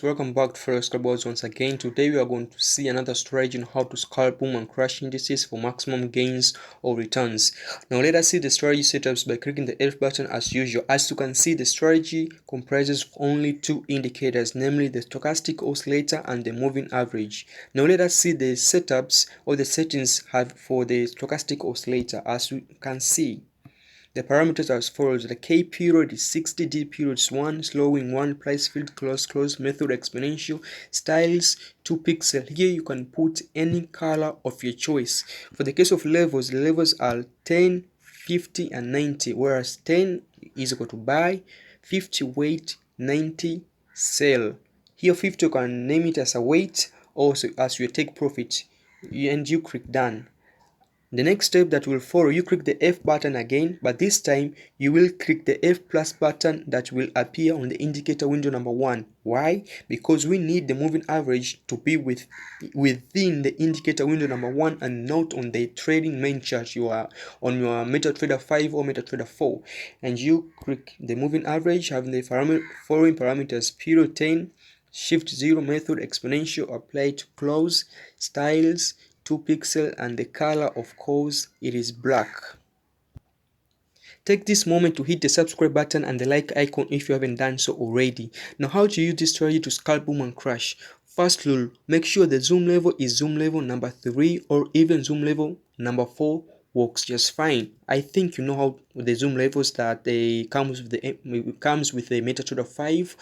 Welcome back to Forex once again. Today we are going to see another strategy on how to scalp boom and crash indices for maximum gains or returns. Now let us see the strategy setups by clicking the F button as usual. As you can see, the strategy comprises of only two indicators, namely the stochastic oscillator and the moving average. Now let us see the setups or the settings for the stochastic oscillator. As you can see, the parameters are as follows. The K period is 60, D period is 1, slowing 1, price field close, method exponential, styles 2 pixel. Here you can put any color of your choice. For the case of levels, the levels are 10, 50 and 90, whereas 10 is equal to buy, 50 wait, 90 sell. Here 50 you can name it as a wait or as you take profit, and you click done. The next step that will follow, you click the F button again, but this time you will click the F plus button that will appear on the indicator window number 1. Why? Because we need the moving average to be within the indicator window number 1 and not on the trading main chart. You are on your MetaTrader 5 or MetaTrader 4, and you click the moving average having the following parameters: period 10, shift 0, method exponential, apply to close, styles 2 pixel, and the color, of course, it is black. Take this moment to hit the subscribe button and the like icon if you haven't done so already. Now, how to use this strategy to scalp boom and crash? First rule, make sure the zoom level is zoom level number 3 or even zoom level number 4 works just fine. I think you know how the zoom levels that they comes with the MetaTrader 5.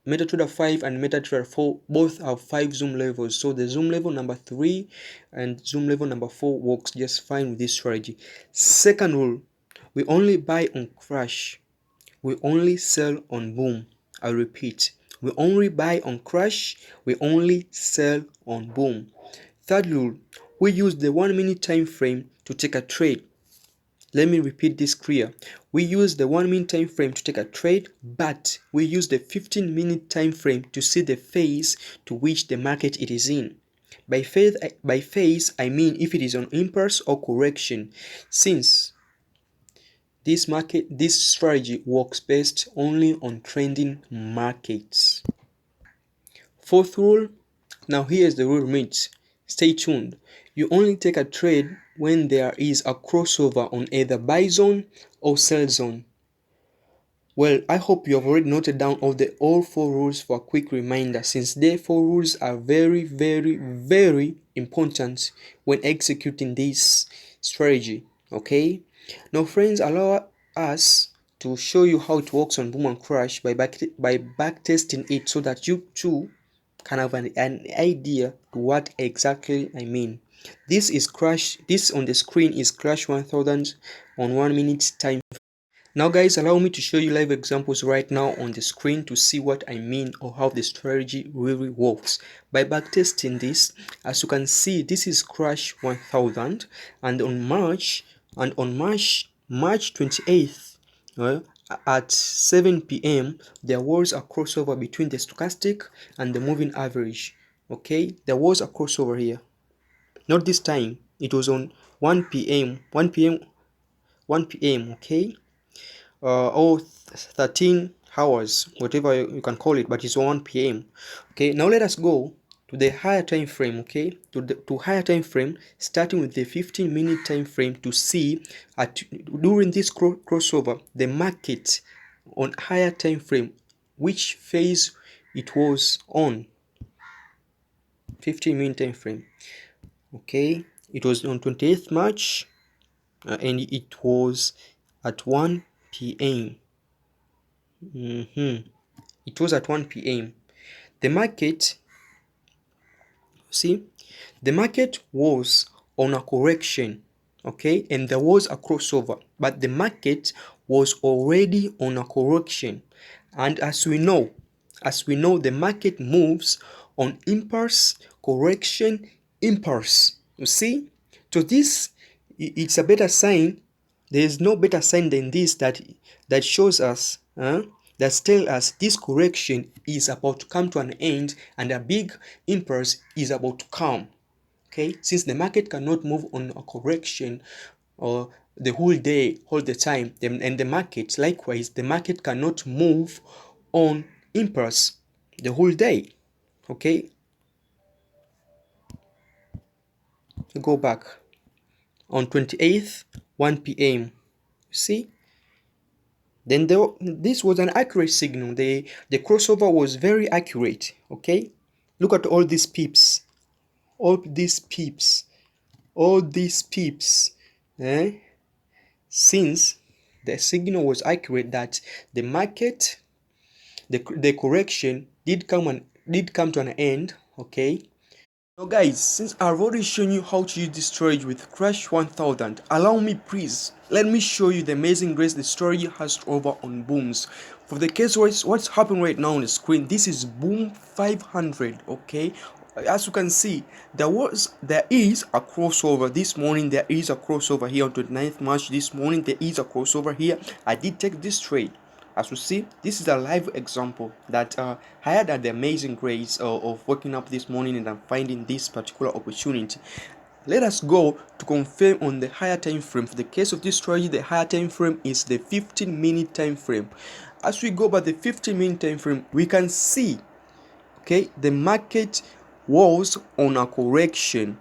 MetaTrader 5 and MetaTrader 4 both have 5 zoom levels. So the zoom level number 3 and zoom level number 4 works just fine with this strategy. Second rule, we only buy on crash. We only sell on boom. I repeat, we only buy on crash. We only sell on boom. Third rule, we use the 1 minute time frame to take a trade. Let me repeat this clear. We use the 1 minute time frame to take a trade, but we use the 15-minute time frame to see the phase to which the market it is in. By phase, I mean if it is on impulse or correction, since this strategy works best only on trending markets. Fourth rule, now here's the rule meat. Stay tuned. You only take a trade when there is a crossover on either buy zone or sell zone. Well, I hope you have already noted down all 4 rules for a quick reminder, since the 4 rules are very, very, very important when executing this strategy. Okay? Now, friends, allow us to show you how it works on boom and crash by backtesting it so that you too can have an idea to what exactly I mean. This on the screen is crash 1000 on 1 minute time. Now guys, allow me to show you live examples right now on the screen to see what I mean or how the strategy really works. By backtesting this, as you can see, this is crash 1000, and on March 28th, at 7 p.m. there was a crossover between the stochastic and the moving average. Okay, there was a crossover here. Not this time, it was on 1 p.m. Okay, or 13 hours, whatever you can call it, but it's 1 p.m. Okay, now let us go to the higher time frame. Okay, to higher time frame, starting with the 15-minute time frame, to see during this crossover the market on higher time frame, which phase it was on. 15-minute time frame. Okay, it was on 28th March, and it was at 1 p.m. It was at 1 p.m. The market was on a correction, okay, and there was a crossover, but the market was already on a correction. And as we know, the market moves on impulse, correction, impulse. You see, so this, it's a better sign. There is no better sign than this that shows us, that tells us this correction is about to come to an end and a big impulse is about to come. Okay, since the market cannot move on a correction or the whole day, all the time, and the market likewise, the market cannot move on impulse. the whole day. Okay, you go back on 28th 1 p.m. You see, then this was an accurate signal. The crossover was very accurate. Okay, look at all these pips, all these pips, all these pips. Eh? Since the signal was accurate that the market, the correction did come to an end. Okay, now guys, since I've already shown you how to use this storage with Crash 1000, allow me please, let me show you the amazing grace the storage has over on booms. For the case what's happening right now on the screen, this is boom 500. Okay, as you can see, there is a crossover this morning. There is a crossover here on 29th March. This morning there is a crossover here. I did take this trade. As you see, this is a live example that I had the amazing grace of waking up this morning and I'm finding this particular opportunity. Let us go to confirm on the higher time frame. For the case of this strategy, the higher time frame is the 15-minute time frame. As we go by the 15-minute time frame, we can see, okay, the market was on a correction.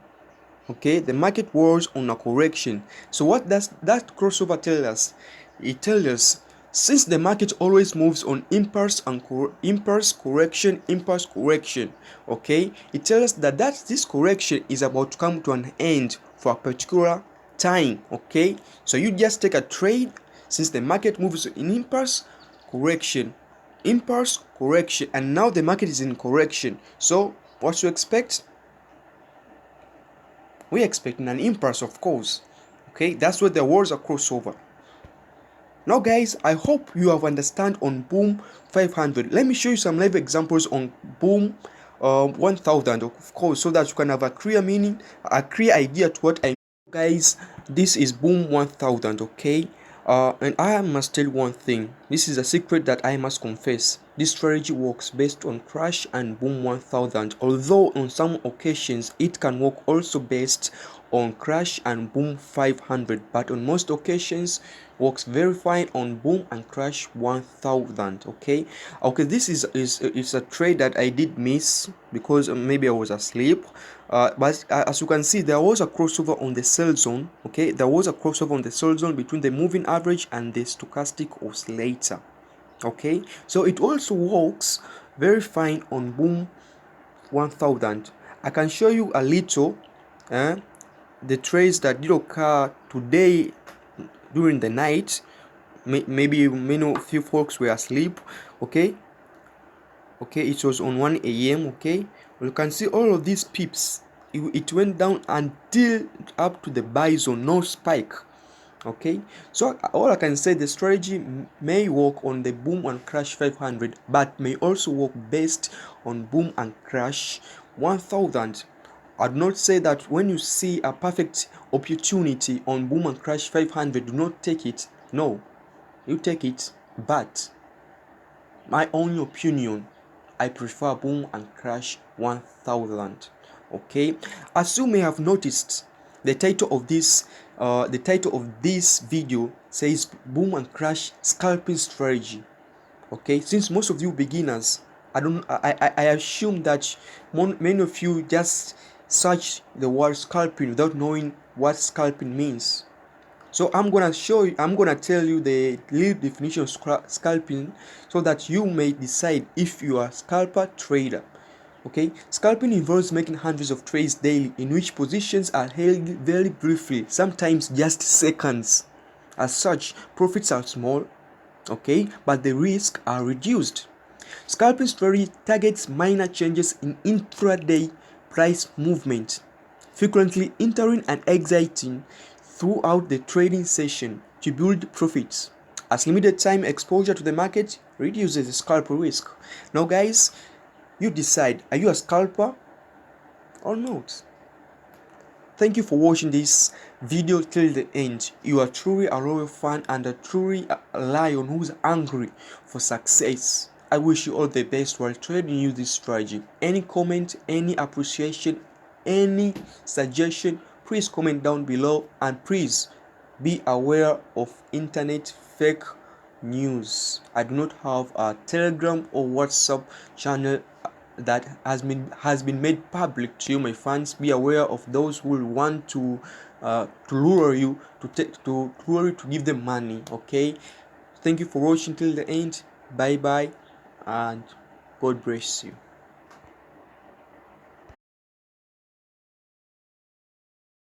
Okay, the market was on a correction. So what does that crossover tell us? It tells us, since the market always moves on impulse and impulse correction, okay, it tells us that this correction is about to come to an end for a particular time. Okay, so you just take a trade since the market moves in impulse correction, and now the market is in correction. So what to expect? We're expecting an impulse, of course. Okay, that's where there was a crossover. Now guys, I hope you have understand on boom 500. Let me show you some live examples on boom 1000, of course, so that you can have a clear meaning, a clear idea to what I mean. Guys, this is boom 1000. Okay, and I must tell you one thing. This is a secret that I must confess. This strategy works based on crash and boom 1000, although on some occasions it can work also based on crash and boom 500, but on most occasions works very fine on boom and crash 1000. Okay, this is a trade that I did miss because maybe I was asleep. But as you can see, there was a crossover on the sell zone. Okay, there was a crossover on the sell zone between the moving average and the stochastic oscillator. Okay, so it also works very fine on boom 1000. I can show you a little the trades that did occur today during the night. Maybe few folks were asleep. Okay, it was on 1 a.m. Okay, you can see all of these pips. It went down until up to the buy zone, no spike. Okay, so all I can say, the strategy may work on the boom and crash 500, but may also work based on boom and crash 1000. I do not say that when you see a perfect opportunity on boom and crash 500, do not take it. No, you take it, but my own opinion, I prefer boom and crash 1000. Okay, as you may have noticed, the title of this video says boom and crash scalping strategy. Okay, since most of you beginners, I assume that many of you just search the word scalping without knowing what scalping means. So I'm gonna tell you the little definition of scalping so that you may decide if you are a scalper trader. Okay, scalping involves making hundreds of trades daily in which positions are held very briefly, sometimes just seconds. As such, profits are small, okay, but the risks are reduced. Scalping strategy targets minor changes in intraday price movement, frequently entering and exiting throughout the trading session to build profits, as limited time exposure to the market reduces the scalper risk. Now guys, you decide, are you a scalper or not? Thank you for watching this video till the end. You are truly a loyal fan and a truly a lion who's hungry for success. I wish you all the best while trading you this strategy. Any comment, any appreciation, any suggestion, please comment down below, and please be aware of internet fake news. I do not have a Telegram or WhatsApp channel that has been made public to you, my fans. Be aware of those who will want to lure you to give them money. Okay, thank you for watching till the end. Bye bye, and God bless you.